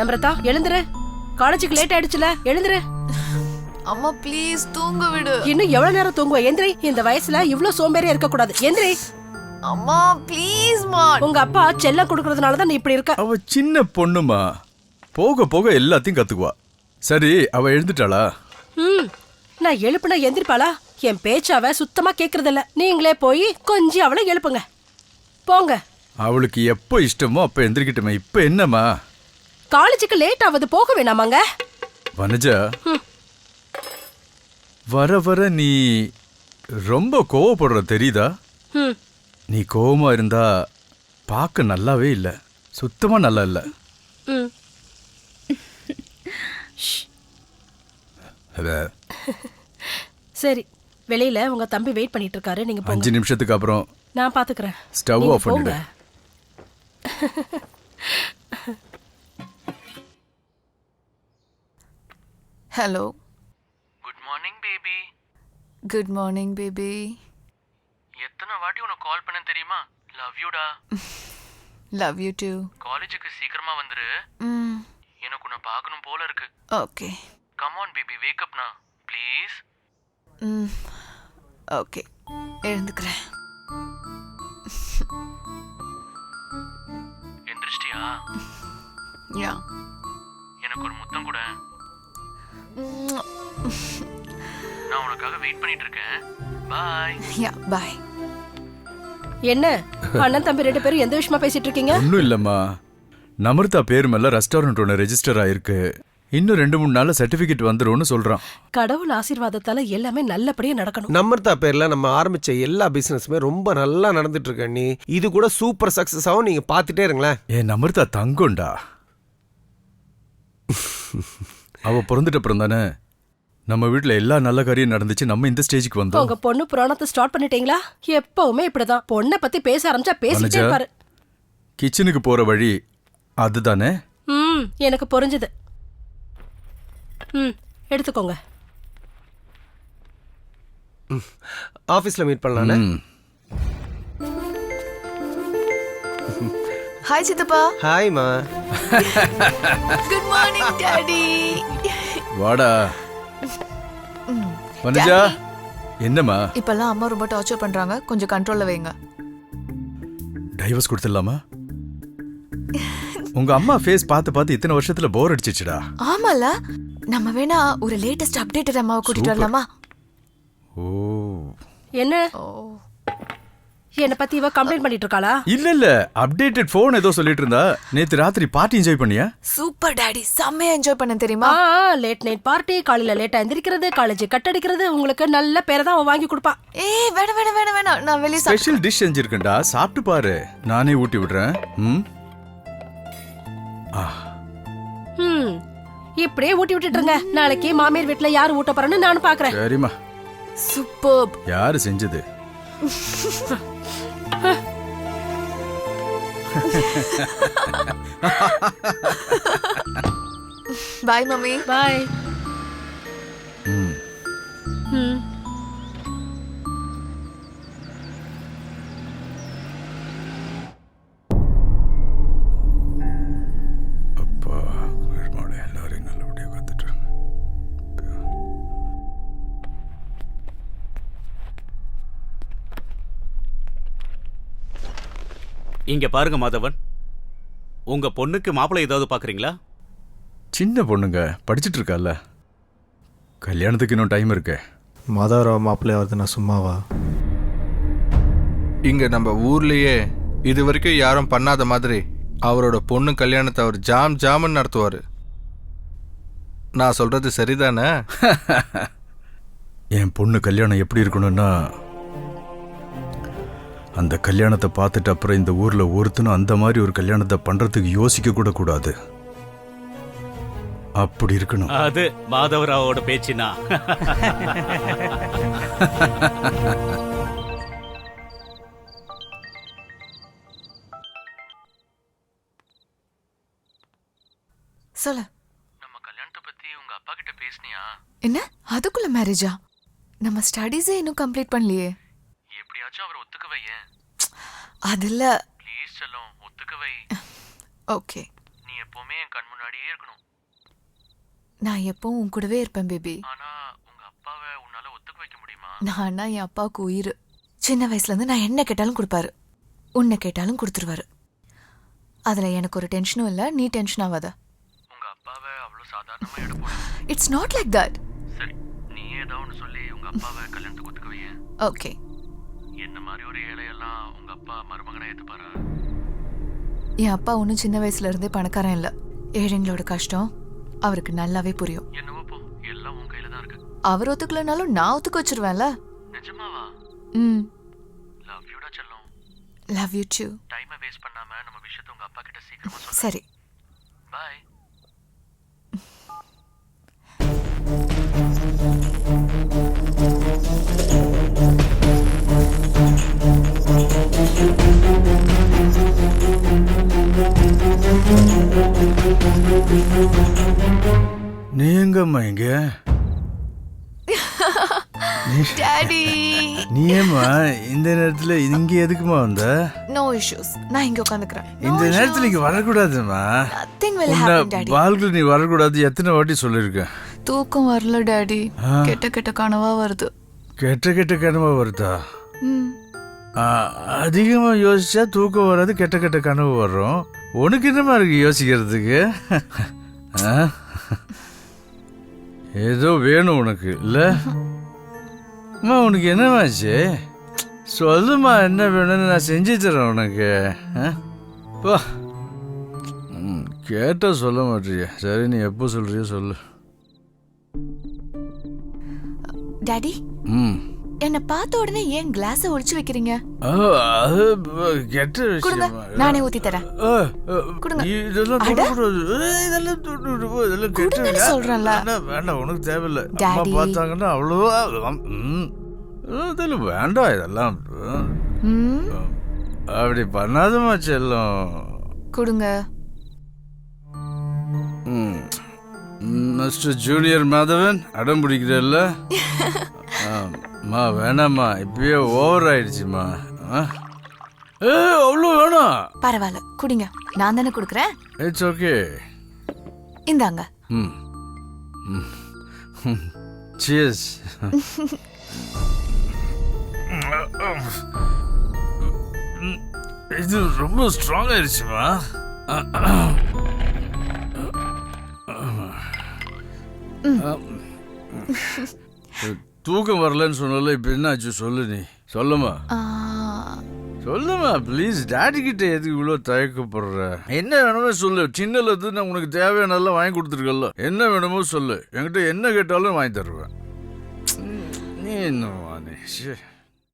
நம்ரதா எழுந்துரு, காலேஜுக்கு லேட் ஆயிடுச்சுல, எழுந்துரு. அம்மா ப்ளீஸ் தூங்க விடு. இன்னும் எவ்வளவு நேரம் தூங்குவ? எந்திரி, இந்த வயசுல இவ்ளோ சோம்பேறியா இருக்க கூடாது. எந்திரி. அம்மா ப்ளீஸ் மா. உங்க அப்பா செல்லம் கொடுக்கறதுனால தான் நீ இப்படி இருக்க. அவ சின்ன பொண்ணுமா, போக போக எல்லாத்தையும் கத்துக்குவா. சரி, அவ எழுந்துட்டாளா? நான் எழுப்புனா எந்திரிப்பாளா? என் பேச்சாவ சுத்தமா கேக்குறது இல்ல. நீங்களே போய் கொஞ்சம் அவளை எழுப்புங்க. போங்க. அவளுக்கு எப்போ இஷ்டமோ அப்ப எந்திரிக்கிட்டமே. இப்ப என்னம்மா? காலேஜுக்கு லேட் ஆகுது, போக வேணாமாங்க? வனஜா, வர வர நீ ரொம்ப கோவப்படுற தெரியுதா? நீ கோவமா இருந்தா பார்க்க நல்லாவே இல்ல, சுத்தமா நல்லா இல்ல. சரி, வெளியில உங்க தம்பி வெயிட் பண்ணிட்டு இருக்காரு, நீங்க போங்க. 5 நிமிஷத்துக்கு அப்புறம் நான் பாத்துக்கிறேன். ஸ்டவ் ஆஃப் பண்ணிடு. Hello. Good morning baby. Good morning baby. எத்தனை வாட்டி உனக்கு கால் பண்ண தெரியுமா? லவ் யூடா. Love you too. காலேஜுக்கு சீக்கிரமா வந்துரு. எனக்கு உன்னை பார்க்கணும் போல இருக்கு. Okay. Come on baby, wake up நா ப்ளீஸ். ஓகே, எழுந்துக்கிறேன். எந்திரிச்சிட்டியா? யா. எனக்கு ஒரு முத்தம் கூட. நான் உனக்காக வெயிட் பண்ணிட்டு இருக்கேன். பாய். யா பாய். என்ன அண்ணன் தம்பி 2 பேரும் எந்த விஷயமா பேசிட்டு இருக்கீங்க? ஒன்றும் இல்லைம்மா, நம்ரதா பேர் மேல ரெஸ்டாரண்ட் ஒன்று ரெஜிஸ்டர் ஆயிருக்கு. இன்னும் 2-3 நாள்ல சர்டிபிகேட் வந்துரும்னு சொல்றான். கடவுள் ஆசீர்வாதத்தால எல்லாமே நல்லபடியா நடக்கணும். நம்ரதா பேர்ல நம்ம ஆரம்பிச்ச எல்லா பிசினஸுமே ரொம்ப நல்லா நடந்துட்டு இருக்கு அண்ணி. இது கூட சூப்பர் சக்சஸ் ஆகும், நீங்க பாத்துட்டே இருங்களேன். ஏன் நம்ரதா தங்கம்டா. அவ பிறந்துட்ட அப்புறம் தானே நம்ம வீட்டுல எல்லா நல்ல காரியம் நடந்துச்சு. நம்ம இந்த ஸ்டேஜுக்கு வந்தோம். உங்க பொண்ணு புராணத்தை ஸ்டார்ட் பண்ணிட்டீங்களா? எப்பவுமே இப்படிதான், பொண்ணை பத்தி பேச ஆரம்பிச்சா பேசிட்டே இருப்பாரு. கிச்சனுக்கு போற வழி அதுதானே? எனக்கு புரிஞ்சுது. எடுத்துக்கோங்க. ஆபீஸ்ல மீட் பண்ணலாம்ல. ஹாய் சித்தப்பா. ஹாய் மா. Good morning daddy. வாடா வனஜா. என்னம்மா? இப்பெல்லாம் அம்மா ரொம்ப டார்ச்சர் பண்றாங்க, கொஞ்சம் கண்ட்ரோல்ல வைங்க. டைவர்ஸ் கொடுத்துடலாமா? உங்க அம்மா ஃபேஸ் பார்த்து பார்த்து இத்தனை வருஷத்துல போர் அடிச்சிச்சுடா. ஆமால, நம்ம வேணா ஒரு லேட்டஸ்ட் அப்டேட்டட் அம்மாவை கூட்டிட்டு வரலாமா? ஓ, என்ன என்ன பத்தி இவ கம்ப்ளைண்ட் பண்ணிட்டு இருக்காளா? இல்ல அப்டேட்டட் போன் ஏதோ சொல்லிட்டு இருந்தா. நேத்து ராத்திரி பார்ட்டி என்ஜாய் பண்ணியா? சூப்பர் டாடி, செம்மையா என்ஜாய் பண்ண தெரியுமா? லேட் நைட் பார்ட்டி, காலையில லேட்டா எந்திரிக்கிறது, காலேஜ் கட் அடிக்கிறது, உங்களுக்கு நல்ல பேரை தான் வாங்கி கொடுப்பா. ஏய் வேணா வேணா வேணா வேணா, நான் வெளிய ஸ்பெஷல் டிஷ் செஞ்சிருக்கேன்டா, சாப்பிட்டு பாரு. நானே ஊட்டி விடுறேன். இப்படியே ஊட்டி விட்டுட்டுருங்க. நாளைக்கு மாமியார் வீட்டுல யாரு ஊட்ட போறேன்னு நானும் பாக்குறேன். சரிம்மா. சூப்பர். யாரு செஞ்சது? Bye mummy. பாய். அப்பா எல்லாரையும் நல்லபடியா பார்த்துட்டு. இங்க பாருங்க மாதவன், உங்க பொண்ணுக்கு மாப்பிள்ளை ஏதாவது பாக்குறீங்களா? சின்ன பொண்ணுங்க, படிச்சுட்டு இருக்கால. கல்யாணத்துக்கு இன்னும் டைம் இருக்கு. மாதவராவ மாப்பிள்ளை வருது, நான் சும்மாவா? இங்க நம்ம ஊர்லயே இது வரைக்கும் யாரும் பண்ணாத மாதிரி அவரோட பொண்ணு கல்யாணத்தை அவர் ஜாம் நடத்துவாரு. நான் சொல்றது சரிதானே? என் பொண்ணு கல்யாணம் எப்படி இருக்கணும்னா, அந்த கல்யாணத்தை பார்த்துட்டு அப்புறம் இந்த ஊர்ல ஒருத்தனும் அந்த மாதிரி ஒரு கல்யாணத்தை பண்றதுக்கு யோசிக்க கூட கூடாது. அப்படி இருக்கணும். அது மாதவராவோட பேச்சுனா. சொல்லு. நம்ம கல்யாணத்தை பத்தி உங்க அப்பா கிட்ட பேசுனியா? என்ன அதுக்குள்ள மேரேஜா? நம்ம ஸ்டடீஸே இன்னும் கம்ப்ளீட் பண்ணலையே. எப்படியாச்சும் அவர் ஒத்துக்க வையேன். அதில்ல. ப்ளீஸ் செல்லம், ஒத்துக்க வை. ஓகே. நீ எப்பவுமே என் கண் முன்னாடியே இருக்கணும். நான் எப்பவும் உன் கூடவே இருப்பேன் பேபி. ஆனா உங்க அப்பாவை உன்னால ஒத்துக்க வைக்க முடியுமா? நானா என் அப்பாவுக்கு உயிர். சின்ன வயசுல இருந்து நான் என்ன கேட்டாலும் கொடுப்பாரு, உன்னை கேட்டாலும் கொடுத்துருவாரு. அதுல எனக்கு ஒரு டென்ஷனும் இல்ல, நீ டென்ஷன் ஆகாத. உங்க அப்பாவை அவ்வளவு சாதாரணமா எடுப்போம். It's not like that. சரி, நீ ஏதாவது ஒன்று சொல்லி உங்க அப்பாவை கல்யாணத்துக்கு ஒத்துக்க வையேன். ஓகே. என்ன மாதிரி ஒரு ஏழையெல்லாம் உங்க அப்பா மருமகனை ஏத்துப்பாரா? என் அப்பா ஒன்றும் சின்ன வயசுல இருந்தே பணக்காரன் இல்ல. ஏழைங்களோட கஷ்டம் அவருக்கு நல்லாவே புரியும். என்னவோ போ, எல்லாம் உன் கையில தான் இருக்கு. அவர் ஒத்துக்கலனாலும் நான் ஒத்துக்க வச்சிருவேன்ல. நிஜமாவா? ம். லவ் யூடா செல்லம். Love you too. டைமை வேஸ்ட் பண்ணாம நம்ம விஷயத்தை உங்க அப்பா கிட்ட சீக்கிரமா சொல்லு. சரி. பாய். நீ எங்கம்மா இங்க? டாடி. நீ ஏம்மா இந்த நேரத்துல இங்க எதுக்குமா வந்த? No issues. நான் இங்க உட்காந்துக்கிறேன். இந்த நேரத்துல இங்க வரக்கூடாதுமா. Nothing will happen, daddy. பால்குல நீ வரக்கூடாது எத்தனை வாட்டி சொல்லிருக்கேன். தூக்கம் வரல டாடி. கெட்ட கெட்ட கனவா வருது. கெட்ட கெட்ட கனவா வருதா? ம். அதிகமா யோசிச்சா தூக்கம் வராது, கெட்ட கெட்ட கனவு வரும். உனக்கு என்னமா இருக்கு யோசிக்கிறதுக்கு? ஏதோ வேணும் உனக்கு இல்ல? அம்மா உனக்கு என்னமாச்சு? சொல்லுமா என்ன வேணும்னு நான் செஞ்சு தரேன் உனக்கு. பா கேட்டா சொல்ல மாட்டிய. சரி நீ எப்போ சொல்றியோ சொல்லு. டாடி, என்ன பார்த்த உடனே ஏன் கிளாஸை ஒளிச்சு வைக்கிறீங்க? அது கெட்ட கொடுங்க, விஷயம். நானே ஊத்தி தரேன். கொடுங்க. இதெல்லாம் தொடக்கூடாது. இதெல்லாம் இதெல்லாம் கொடுங்கன்னு சொல்றேன்ல. வேண்டாம் உனக்கு தேவையில்லை. அம்மா டாடி. பார்த்தாங்கன்னா அவ்வளோவா இதெல்லாம் வேண்டாம். இதெல்லாம் ம். அப்படி பண்ணாதமா செல்லம். கொடுங்க. மிஸ்டர் ஜூனியர் மாதவன் அடம் பிடிக்கிறல்ல? அம்மா வேணாம்மா, இப்பயே ஓவர் ஆயிடுச்சுமா. அவ்வளோ வேணாம். பரவாயில்ல, குடிங்க. நான் தானே கொடுக்குறேன். It's okay. இந்தாங்க. Cheers. இது ரொம்ப ஸ்ட்ராங் ஆயிடுச்சுமா. தூக்கம் வரலன்னு சொன்னால இப்ப என்ன ஆச்சு சொல்லு. நீ சொல்லுமா சொல்லுமா ப்ளீஸ். டாடி கிட்ட எதுக்கு இவ்வளோ தயக்கப்படுற? என்ன வேணுமோ சொல்லு. சின்னல இருந்து நான் உனக்கு தேவையானதெல்லாம் வாங்கி கொடுத்துருக்கல. என்ன வேணுமோ சொல்லு, என்கிட்ட என்ன கேட்டாலும் வாங்கி தருவேன். நீ என்னவா நீ?